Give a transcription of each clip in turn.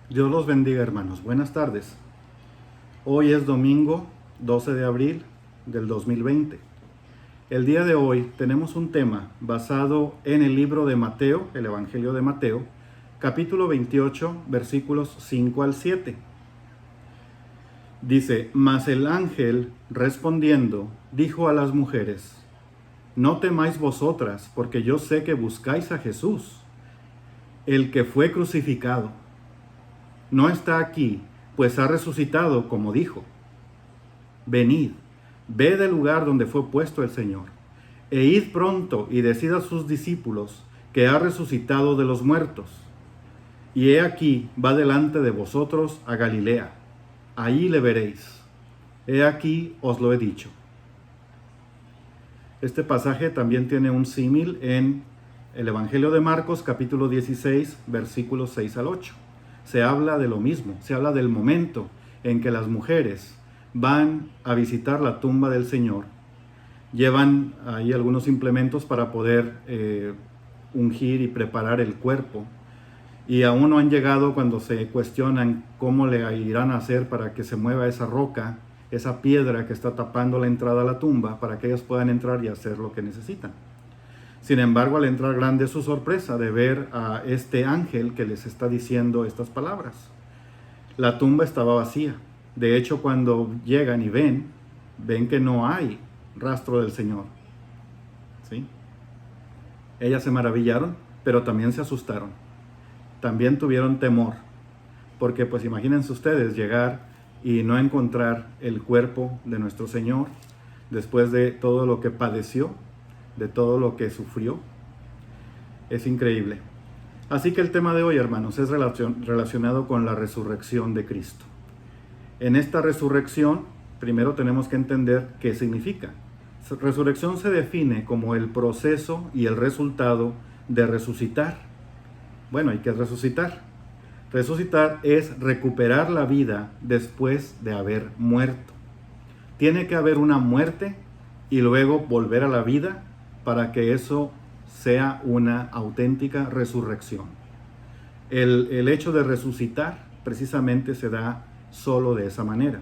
Dios los bendiga, hermanos. Buenas tardes. Hoy es domingo 12 de abril del 2020. El día de hoy tenemos un tema basado en el libro de Mateo, el Evangelio de Mateo, capítulo 28, versículos 5 al 7. Dice: Mas el ángel, respondiendo, dijo a las mujeres: No temáis vosotras, porque yo sé que buscáis a Jesús, el que fue crucificado. No está aquí, pues ha resucitado, como dijo. Venid, ved el lugar donde fue puesto el Señor, e id pronto y decid a sus discípulos que ha resucitado de los muertos. Y he aquí, va delante de vosotros a Galilea, allí le veréis. He aquí, os lo he dicho. Este pasaje también tiene un símil en el Evangelio de Marcos, capítulo 16, versículos 6 al 8. Se habla de lo mismo, se habla del momento en que las mujeres van a visitar la tumba del Señor. Llevan ahí algunos implementos para poder ungir y preparar el cuerpo. Y aún no han llegado cuando se cuestionan cómo le irán a hacer para que se mueva esa roca, esa piedra que está tapando la entrada a la tumba, para que ellas puedan entrar y hacer lo que necesitan. Sin embargo, al entrar, grande es su sorpresa de ver a este ángel que les está diciendo estas palabras. La tumba estaba vacía. De hecho, cuando llegan y ven que no hay rastro del Señor. ¿Sí? Ellas se maravillaron, pero también se asustaron. También tuvieron temor. Porque pues imagínense ustedes llegar y no encontrar el cuerpo de nuestro Señor después de todo lo que padeció, de todo lo que sufrió. Es increíble. Así que el tema de hoy, hermanos, es relacionado con la resurrección de Cristo. En esta resurrección, primero tenemos que entender qué significa. Resurrección se define como el proceso y el resultado de resucitar. Bueno, ¿y qué es resucitar? Resucitar es recuperar la vida después de haber muerto. Tiene que haber una muerte y luego volver a la vida para que eso sea una auténtica resurrección. El hecho de resucitar precisamente se da solo de esa manera.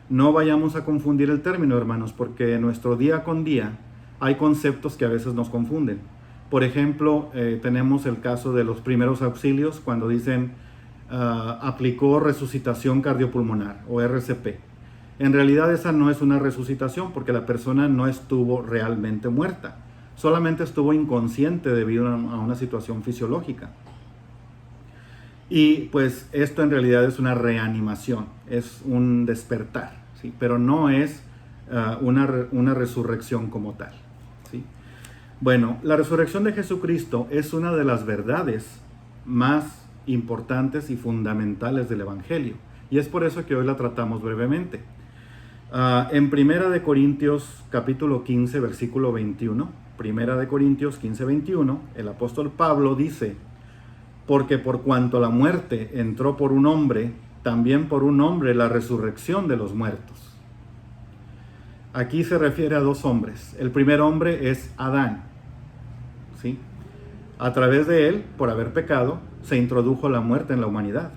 No vayamos a confundir el término, hermanos, porque en nuestro día con día hay conceptos que a veces nos confunden. Por ejemplo, tenemos el caso de los primeros auxilios cuando dicen aplicó resucitación cardiopulmonar o RCP. En realidad esa no es una resucitación porque la persona no estuvo realmente muerta, solamente estuvo inconsciente debido a una situación fisiológica. Y pues esto en realidad es una reanimación, es un despertar, ¿sí? Pero no es una resurrección como tal, ¿sí? Bueno, la resurrección de Jesucristo es una de las verdades más importantes y fundamentales del Evangelio. Y es por eso que hoy la tratamos brevemente. En Primera de Corintios capítulo 15, versículo 21, Primera de Corintios 15, 21, el apóstol Pablo dice: Porque por cuanto la muerte entró por un hombre, también por un hombre la resurrección de los muertos. Aquí se refiere a dos hombres. El primer hombre es Adán, ¿sí? A través de él, por haber pecado, se introdujo la muerte en la humanidad.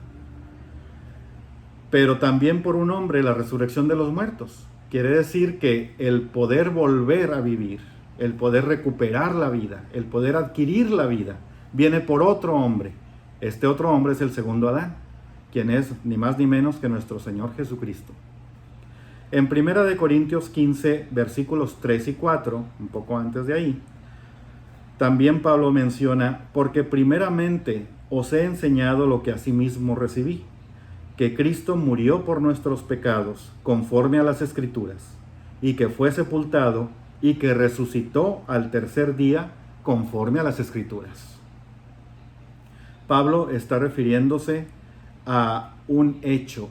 Pero también por un hombre la resurrección de los muertos. Quiere decir que el poder volver a vivir, el poder recuperar la vida, el poder adquirir la vida, viene por otro hombre. Este otro hombre es el segundo Adán, quien es ni más ni menos que nuestro Señor Jesucristo. En 1 Corintios 15, versículos 3 y 4, un poco antes de ahí, también Pablo menciona: Porque primeramente os he enseñado lo que asimismo recibí, que Cristo murió por nuestros pecados, conforme a las Escrituras, y que fue sepultado, y que resucitó al tercer día, conforme a las Escrituras. Pablo está refiriéndose a un hecho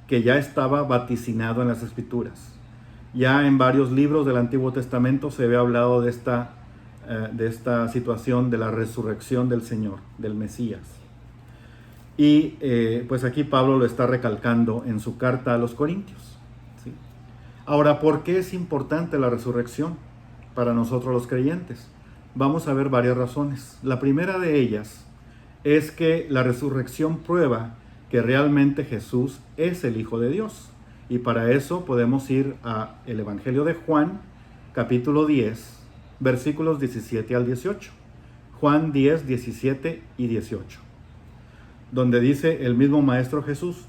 que ya estaba vaticinado en las Escrituras. Ya en varios libros del Antiguo Testamento se había hablado de esta situación de la resurrección del Señor, del Mesías. Y pues aquí Pablo lo está recalcando en su carta a los Corintios, ¿sí? Ahora, ¿por qué es importante la resurrección para nosotros los creyentes? Vamos a ver varias razones. La primera de ellas es que la resurrección prueba que realmente Jesús es el Hijo de Dios. Y para eso podemos ir a el Evangelio de Juan, capítulo 10, versículos 17 al 18. Juan 10, 17 y 18. Donde dice el mismo Maestro Jesús: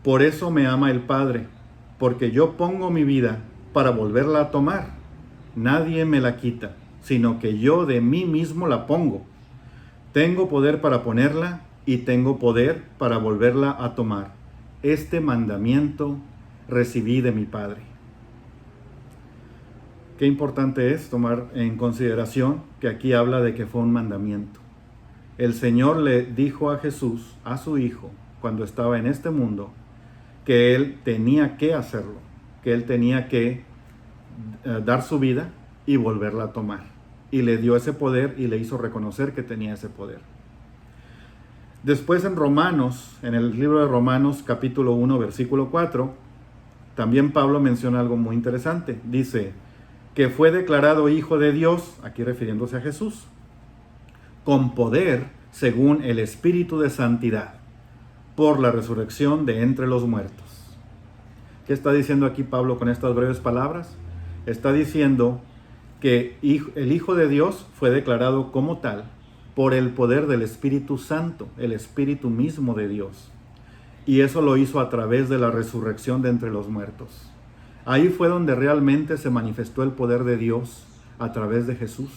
por eso me ama el Padre, porque yo pongo mi vida para volverla a tomar. Nadie me la quita, sino que yo de mí mismo la pongo. Tengo poder para ponerla y tengo poder para volverla a tomar. Este mandamiento recibí de mi Padre. Qué importante es tomar en consideración que aquí habla de que fue un mandamiento. El Señor le dijo a Jesús, a su Hijo, cuando estaba en este mundo, que Él tenía que hacerlo, que Él tenía que dar su vida y volverla a tomar. Y le dio ese poder y le hizo reconocer que tenía ese poder. Después en Romanos, en el libro de Romanos capítulo 1, versículo 4, también Pablo menciona algo muy interesante. Dice que fue declarado Hijo de Dios, aquí refiriéndose a Jesús, con poder según el Espíritu de Santidad, por la resurrección de entre los muertos. ¿Qué está diciendo aquí Pablo con estas breves palabras? Está diciendo que el Hijo de Dios fue declarado como tal por el poder del Espíritu Santo, el Espíritu mismo de Dios. Y eso lo hizo a través de la resurrección de entre los muertos. Ahí fue donde realmente se manifestó el poder de Dios a través de Jesús,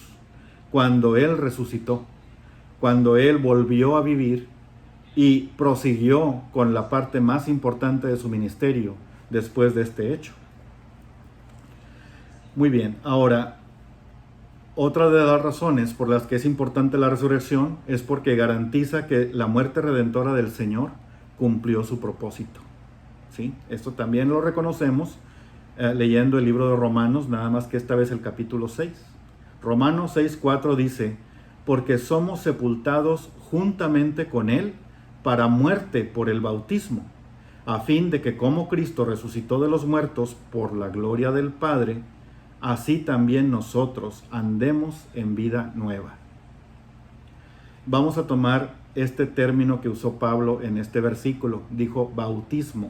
cuando Él resucitó, cuando Él volvió a vivir y prosiguió con la parte más importante de su ministerio después de este hecho. Muy bien, ahora, otra de las razones por las que es importante la resurrección es porque garantiza que la muerte redentora del Señor cumplió su propósito. ¿Sí? Esto también lo reconocemos leyendo el libro de Romanos, nada más que esta vez el capítulo 6. Romanos 6:4 dice: porque somos sepultados juntamente con Él para muerte por el bautismo, a fin de que como Cristo resucitó de los muertos por la gloria del Padre, así también nosotros andemos en vida nueva. Vamos a tomar este término que usó Pablo en este versículo. Dijo bautismo.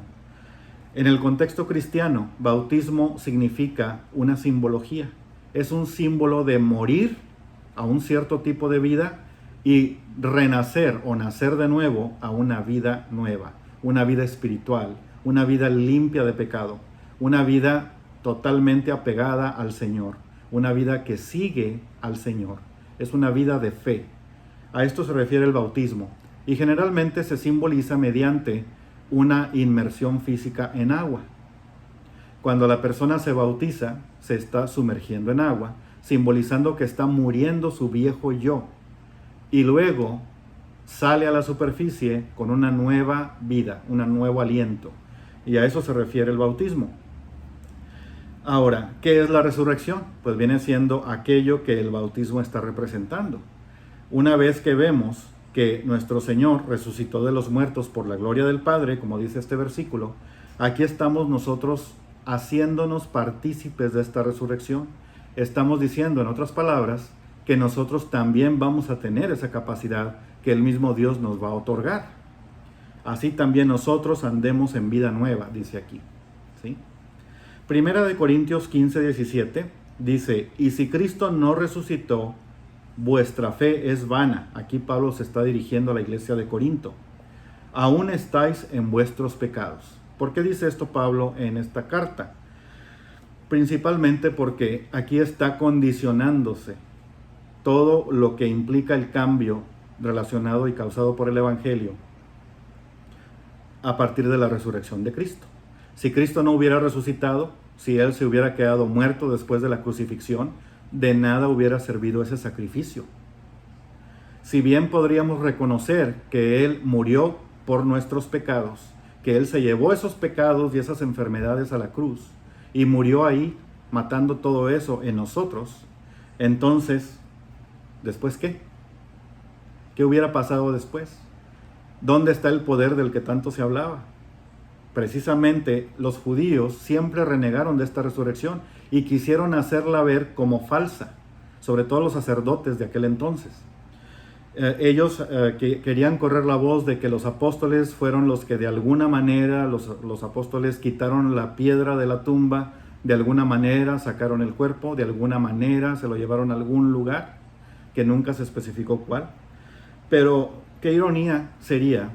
En el contexto cristiano, bautismo significa una simbología. Es un símbolo de morir a un cierto tipo de vida y renacer o nacer de nuevo a una vida nueva, una vida espiritual, una vida limpia de pecado, una vida totalmente apegada al Señor, una vida que sigue al Señor. Es una vida de fe. A esto se refiere el bautismo y generalmente se simboliza mediante una inmersión física en agua. Cuando la persona se bautiza, se está sumergiendo en agua, simbolizando que está muriendo su viejo yo y luego sale a la superficie con una nueva vida, un nuevo aliento. Y a eso se refiere el bautismo. Ahora, ¿qué es la resurrección? Pues viene siendo aquello que el bautismo está representando. Una vez que vemos que nuestro Señor resucitó de los muertos por la gloria del Padre, como dice este versículo, aquí estamos nosotros haciéndonos partícipes de esta resurrección. Estamos diciendo, en otras palabras, que nosotros también vamos a tener esa capacidad que el mismo Dios nos va a otorgar. Así también nosotros andemos en vida nueva, dice aquí. ¿Sí? Primera de Corintios 15, 17 dice: y si Cristo no resucitó, vuestra fe es vana. Aquí Pablo se está dirigiendo a la iglesia de Corinto. Aún estáis en vuestros pecados. ¿Por qué dice esto Pablo en esta carta? Principalmente porque aquí está condicionándose todo lo que implica el cambio relacionado y causado por el Evangelio a partir de la resurrección de Cristo. Si Cristo no hubiera resucitado, si Él se hubiera quedado muerto después de la crucifixión, de nada hubiera servido ese sacrificio. Si bien podríamos reconocer que Él murió por nuestros pecados, que Él se llevó esos pecados y esas enfermedades a la cruz y murió ahí, matando todo eso en nosotros, entonces, ¿después qué? ¿Qué hubiera pasado después? ¿Dónde está el poder del que tanto se hablaba? Precisamente los judíos siempre renegaron de esta resurrección y quisieron hacerla ver como falsa, sobre todo los sacerdotes de aquel entonces. Ellos que querían correr la voz de que los apóstoles fueron los que de alguna manera, los apóstoles quitaron la piedra de la tumba, de alguna manera sacaron el cuerpo, de alguna manera se lo llevaron a algún lugar, que nunca se especificó cuál. Pero qué ironía sería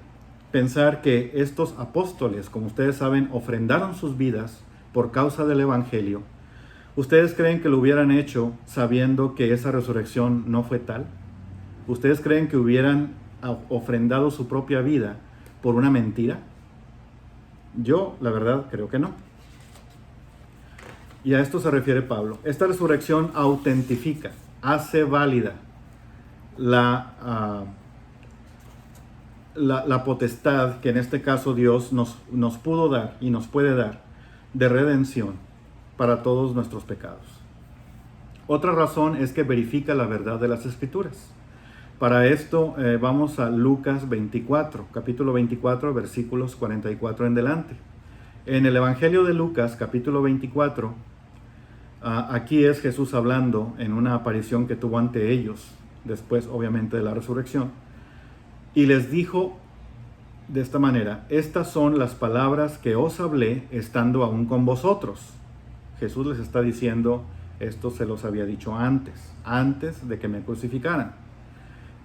pensar que estos apóstoles, como ustedes saben, ofrendaron sus vidas por causa del Evangelio. ¿Ustedes creen que lo hubieran hecho sabiendo que esa resurrección no fue tal? ¿Ustedes creen que hubieran ofrendado su propia vida por una mentira? Yo, la verdad, creo que no. Y a esto se refiere Pablo. Esta resurrección autentifica, hace válida la potestad que en este caso Dios nos pudo dar y nos puede dar de redención para todos nuestros pecados. Otra razón es que verifica la verdad de las Escrituras. Para esto vamos a Lucas 24, capítulo 24, versículos 44 en delante. En el Evangelio de Lucas, capítulo 24, aquí es Jesús hablando en una aparición que tuvo ante ellos, después obviamente de la resurrección, y les dijo de esta manera: estas son las palabras que os hablé estando aún con vosotros. Jesús les está diciendo, esto se los había dicho antes de que me crucificaran,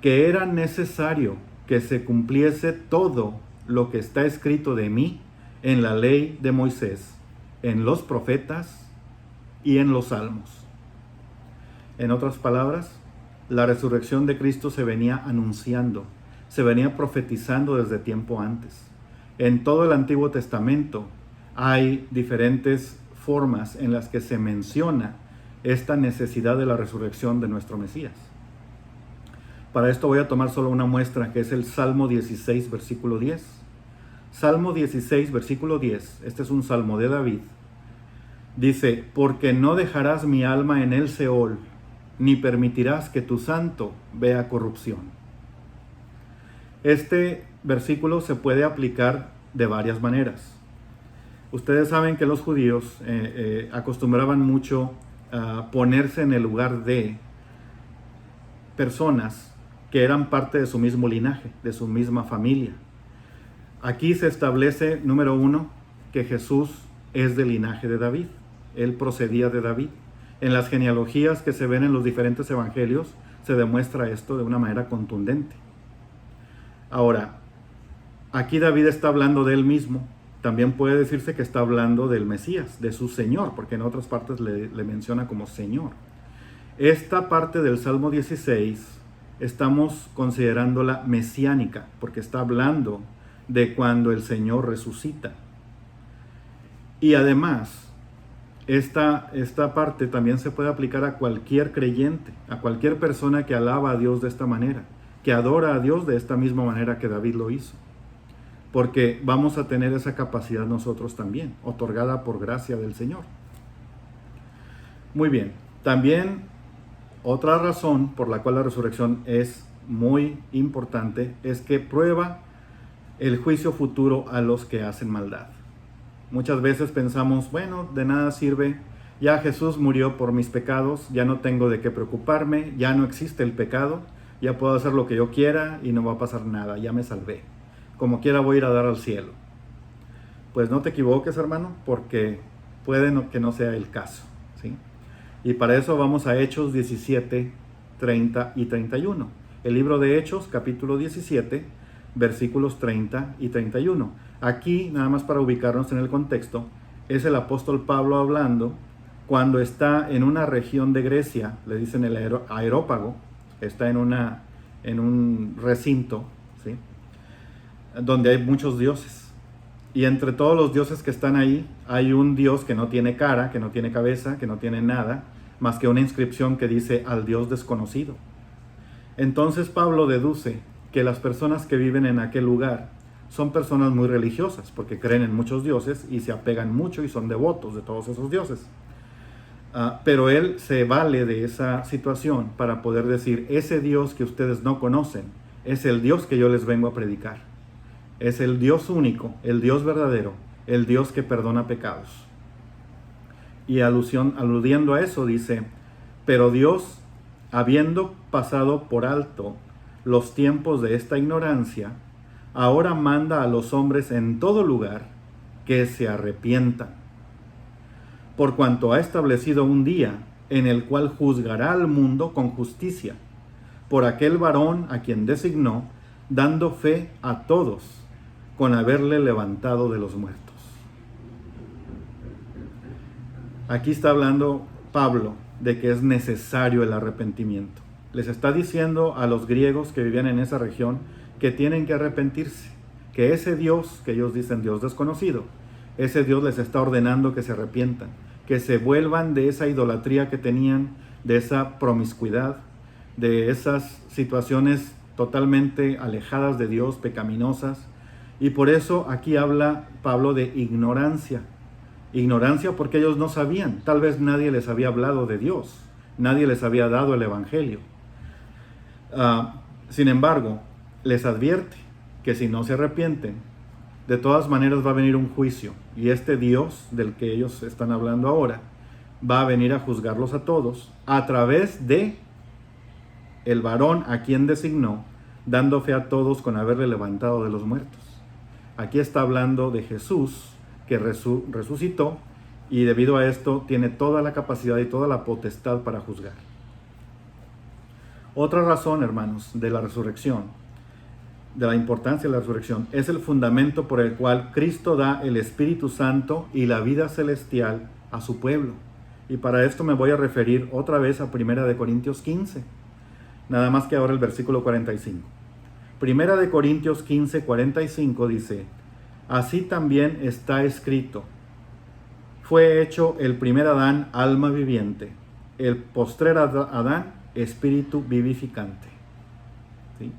que era necesario que se cumpliese todo lo que está escrito de mí en la ley de Moisés, en los profetas y en los salmos. En otras palabras, la resurrección de Cristo se venía anunciando, se venía profetizando desde tiempo antes. En todo el Antiguo Testamento hay diferentes formas en las que se menciona esta necesidad de la resurrección de nuestro Mesías. Para esto voy a tomar solo una muestra, que es el Salmo 16, versículo 10. Salmo 16, versículo 10, este es un salmo de David. Dice: porque no dejarás mi alma en el Seol, ni permitirás que tu santo vea corrupción. Este versículo se puede aplicar de varias maneras. Ustedes saben que los judíos acostumbraban mucho a ponerse en el lugar de personas que eran parte de su mismo linaje, de su misma familia. Aquí se establece, número uno, que Jesús es del linaje de David. Él procedía de David. En las genealogías que se ven en los diferentes evangelios se demuestra esto de una manera contundente. Ahora, aquí David está hablando de él mismo. También puede decirse que está hablando del Mesías, de su Señor, porque en otras partes le menciona como Señor. Esta parte del Salmo 16 estamos considerándola mesiánica, porque está hablando de cuando el Señor resucita. Y además, esta parte también se puede aplicar a cualquier creyente, a cualquier persona que alaba a Dios de esta manera, que adora a Dios de esta misma manera que David lo hizo. Porque vamos a tener esa capacidad nosotros también, otorgada por gracia del Señor. Muy bien, también otra razón por la cual la resurrección es muy importante es que prueba el juicio futuro a los que hacen maldad. Muchas veces pensamos, bueno, de nada sirve, ya Jesús murió por mis pecados, ya no tengo de qué preocuparme, ya no existe el pecado, ya puedo hacer lo que yo quiera y no va a pasar nada, ya me salvé. Como quiera voy a ir a dar al cielo. Pues no te equivoques, hermano, porque puede que no sea el caso, ¿sí? Y para eso vamos a Hechos 17, 30 y 31. El libro de Hechos, capítulo 17, versículos 30 y 31. Aquí, nada más para ubicarnos en el contexto, es el apóstol Pablo hablando cuando está en una región de Grecia, le dicen el Areópago, está en un recinto, ¿sí?, donde hay muchos dioses. Y entre todos los dioses que están ahí, hay un dios que no tiene cara, que no tiene cabeza, que no tiene nada, más que una inscripción que dice al Dios desconocido. Entonces Pablo deduce que las personas que viven en aquel lugar son personas muy religiosas, porque creen en muchos dioses y se apegan mucho y son devotos de todos esos dioses. Pero él se vale de esa situación para poder decir, ese Dios que ustedes no conocen es el Dios que yo les vengo a predicar. Es el Dios único, el Dios verdadero, el Dios que perdona pecados. Y aludiendo a eso dice, pero Dios, habiendo pasado por alto los tiempos de esta ignorancia, ahora manda a los hombres en todo lugar que se arrepientan, por cuanto ha establecido un día en el cual juzgará al mundo con justicia, por aquel varón a quien designó, dando fe a todos, con haberle levantado de los muertos. Aquí está hablando Pablo de que es necesario el arrepentimiento. Les está diciendo a los griegos que vivían en esa región que tienen que arrepentirse, que ese Dios, que ellos dicen Dios desconocido, ese Dios les está ordenando que se arrepientan, que se vuelvan de esa idolatría que tenían, de esa promiscuidad, de esas situaciones totalmente alejadas de Dios, pecaminosas. Y por eso aquí habla Pablo de ignorancia. Ignorancia porque ellos no sabían, tal vez nadie les había hablado de Dios, nadie les había dado el evangelio. Sin embargo, les advierte que si no se arrepienten, de todas maneras va a venir un juicio, y este Dios del que ellos están hablando ahora va a venir a juzgarlos a todos a través de el varón a quien designó, dando fe a todos con haberle levantado de los muertos. Aquí está hablando de Jesús, que resucitó, y debido a esto tiene toda la capacidad y toda la potestad para juzgar. Otra razón, hermanos, de la resurrección, de la importancia de la resurrección, es el fundamento por el cual Cristo da el Espíritu Santo y la vida celestial a su pueblo. Y para esto me voy a referir otra vez a 1 Corintios 15, nada más que ahora el versículo 45. 1 Corintios 15, 45 dice: así también está escrito, fue hecho el primer Adán alma viviente, el postrer Adán espíritu vivificante. ¿Sí?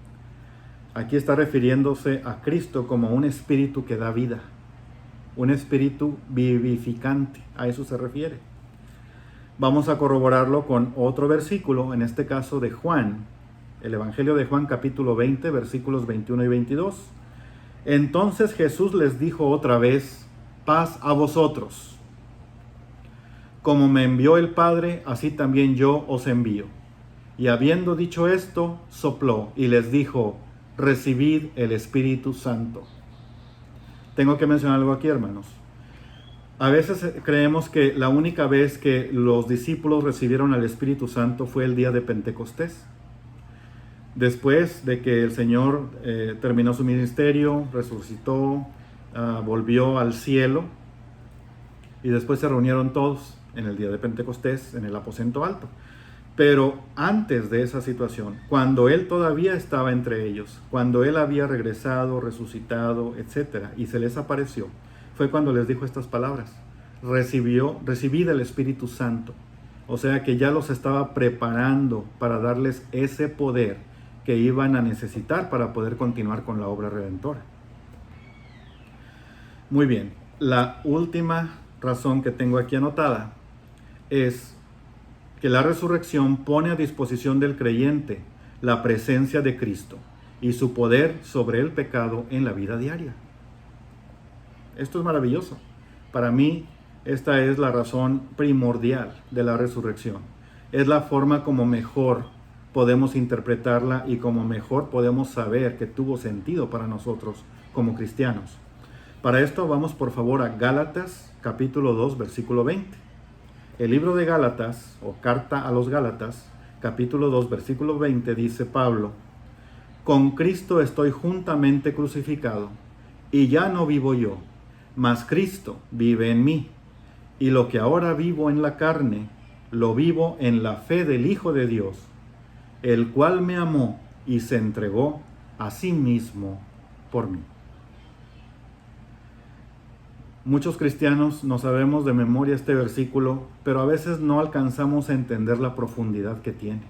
Aquí está refiriéndose a Cristo como un espíritu que da vida, un espíritu vivificante, a eso se refiere. Vamos a corroborarlo con otro versículo, en este caso de Juan, el Evangelio de Juan capítulo 20, versículos 21 y 22. Entonces Jesús les dijo otra vez: paz a vosotros. Como me envió el Padre, así también yo os envío. Y habiendo dicho esto, sopló y les dijo: recibid el Espíritu Santo. Tengo que mencionar algo aquí, hermanos. A veces creemos que la única vez que los discípulos recibieron al Espíritu Santo fue el día de Pentecostés. Después de que el Señor terminó su ministerio, resucitó, volvió al cielo, y después se reunieron todos en el día de Pentecostés en el aposento alto. Pero antes de esa situación, cuando Él todavía estaba entre ellos, cuando Él había regresado, resucitado, etc., y se les apareció, fue cuando les dijo estas palabras: recibid el Espíritu Santo. O sea que ya los estaba preparando para darles ese poder que iban a necesitar para poder continuar con la obra redentora. Muy bien, la última razón que tengo aquí anotada es que la resurrección pone a disposición del creyente la presencia de Cristo y su poder sobre el pecado en la vida diaria. Esto es maravilloso. Para mí, esta es la razón primordial de la resurrección. Es la forma como mejor podemos interpretarla y como mejor podemos saber que tuvo sentido para nosotros como cristianos. Para esto vamos por favor a Gálatas capítulo 2 versículo 20. El libro de Gálatas, o carta a los Gálatas, capítulo 2 versículo 20, dice Pablo: con Cristo estoy juntamente crucificado, y ya no vivo yo, mas Cristo vive en mí. Y lo que ahora vivo en la carne, lo vivo en la fe del Hijo de Dios, el cual me amó y se entregó a sí mismo por mí. Muchos cristianos no sabemos de memoria este versículo, pero a veces no alcanzamos a entender la profundidad que tiene.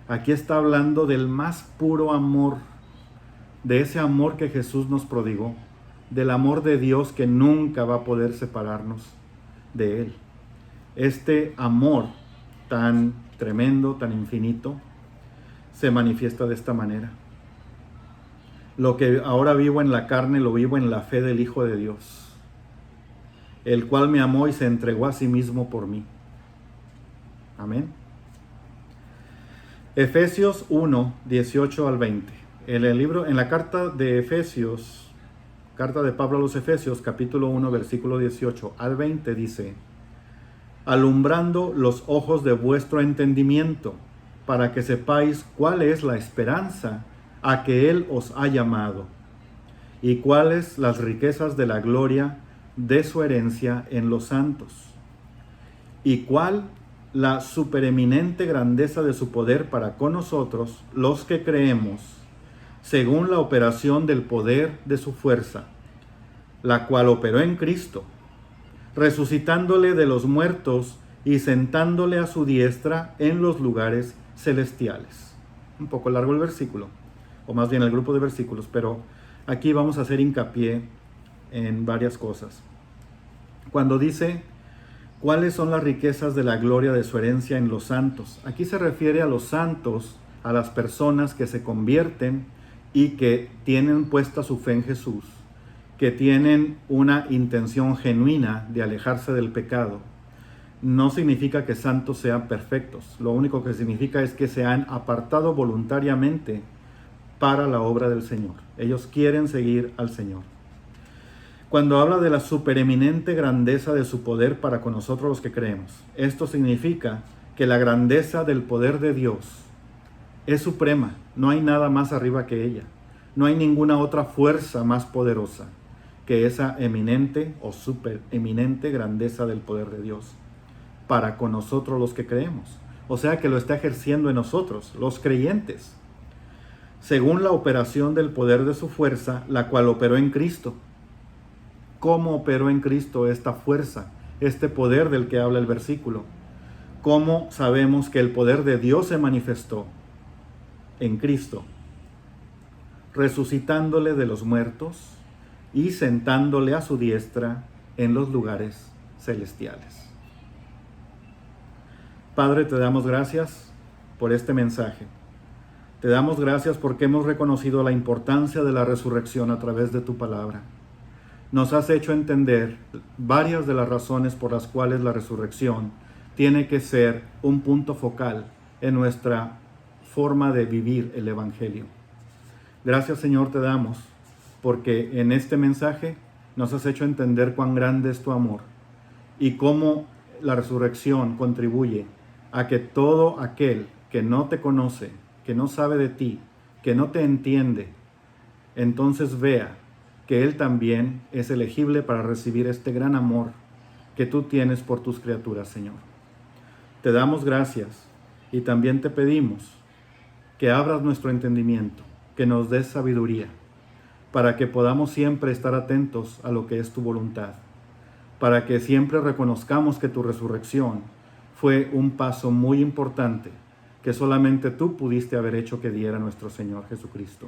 Aquí está hablando del más puro amor, de ese amor que Jesús nos prodigó, del amor de Dios que nunca va a poder separarnos de Él. Este amor tan tremendo, tan infinito, se manifiesta de esta manera. Lo que ahora vivo en la carne, lo vivo en la fe del Hijo de Dios, el cual me amó y se entregó a sí mismo por mí. Amén. Efesios 1, 18 al 20. En la carta de Efesios, carta de Pablo a los Efesios, capítulo 1, versículo 18 al 20, dice: alumbrando los ojos de vuestro entendimiento, para que sepáis cuál es la esperanza a que Él os ha llamado, y cuáles las riquezas de la gloria de su herencia en los santos, y cuál la supereminente grandeza de su poder para con nosotros, los que creemos, según la operación del poder de su fuerza, la cual operó en Cristo, resucitándole de los muertos y sentándole a su diestra en los lugares celestiales. Un poco largo el versículo, o más bien el grupo de versículos, pero aquí vamos a hacer hincapié en varias cosas. Cuando dice: ¿cuáles son las riquezas de la gloria de su herencia en los santos? Aquí se refiere a los santos, a las personas que se convierten y que tienen puesta su fe en Jesús, que tienen una intención genuina de alejarse del pecado. No significa que santos sean perfectos. Lo único que significa es que se han apartado voluntariamente para la obra del Señor. Ellos quieren seguir al Señor. Cuando habla de la supereminente grandeza de su poder para con nosotros los que creemos, esto significa que la grandeza del poder de Dios es suprema. No hay nada más arriba que ella. No hay ninguna otra fuerza más poderosa que esa eminente o supereminente grandeza del poder de Dios para con nosotros los que creemos. O sea que lo está ejerciendo en nosotros, los creyentes, según la operación del poder de su fuerza, la cual operó en Cristo. ¿Cómo operó en Cristo esta fuerza, este poder del que habla el versículo? ¿Cómo sabemos que el poder de Dios se manifestó? En Cristo, resucitándole de los muertos y sentándole a su diestra en los lugares celestiales. Padre, te damos gracias por este mensaje. Te damos gracias porque hemos reconocido la importancia de la resurrección a través de tu palabra. Nos has hecho entender varias de las razones por las cuales la resurrección tiene que ser un punto focal en nuestra forma de vivir el Evangelio. Gracias, Señor, te damos porque en este mensaje nos has hecho entender cuán grande es tu amor y cómo la resurrección contribuye a que todo aquel que no te conoce, que no sabe de ti, que no te entiende, entonces vea que él también es elegible para recibir este gran amor que tú tienes por tus criaturas, Señor. Te damos gracias y también te pedimos que abras nuestro entendimiento, que nos des sabiduría, para que podamos siempre estar atentos a lo que es tu voluntad, para que siempre reconozcamos que tu resurrección fue un paso muy importante que solamente tú pudiste haber hecho que diera nuestro Señor Jesucristo,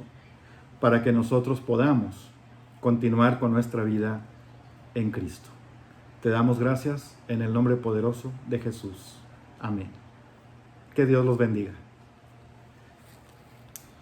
para que nosotros podamos continuar con nuestra vida en Cristo. Te damos gracias en el nombre poderoso de Jesús. Amén. Que Dios los bendiga.